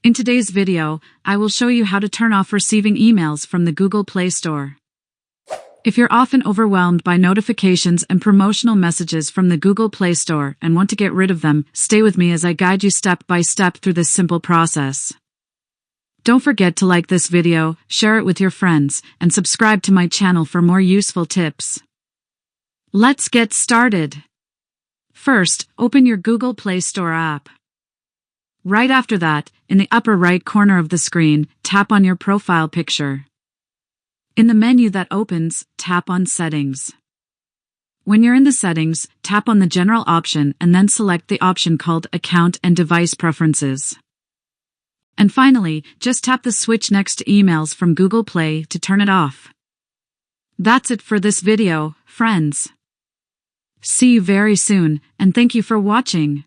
In today's video, I will show you how to turn off receiving emails from the Google Play Store. If you're often overwhelmed by notifications and promotional messages from the Google Play Store and want to get rid of them, stay with me as I guide you step by step through this simple process. Don't forget to like this video, share it with your friends, and subscribe to my channel for more useful tips. Let's get started. First, open your Google Play Store app. Right after that, in the upper right corner of the screen, tap on your profile picture. In the menu that opens, tap on Settings. When you're in the settings, tap on the General option and then select the option called Account and Device Preferences. And finally, just tap the switch next to Emails from Google Play to turn it off. That's it for this video, friends. See you very soon, and thank you for watching.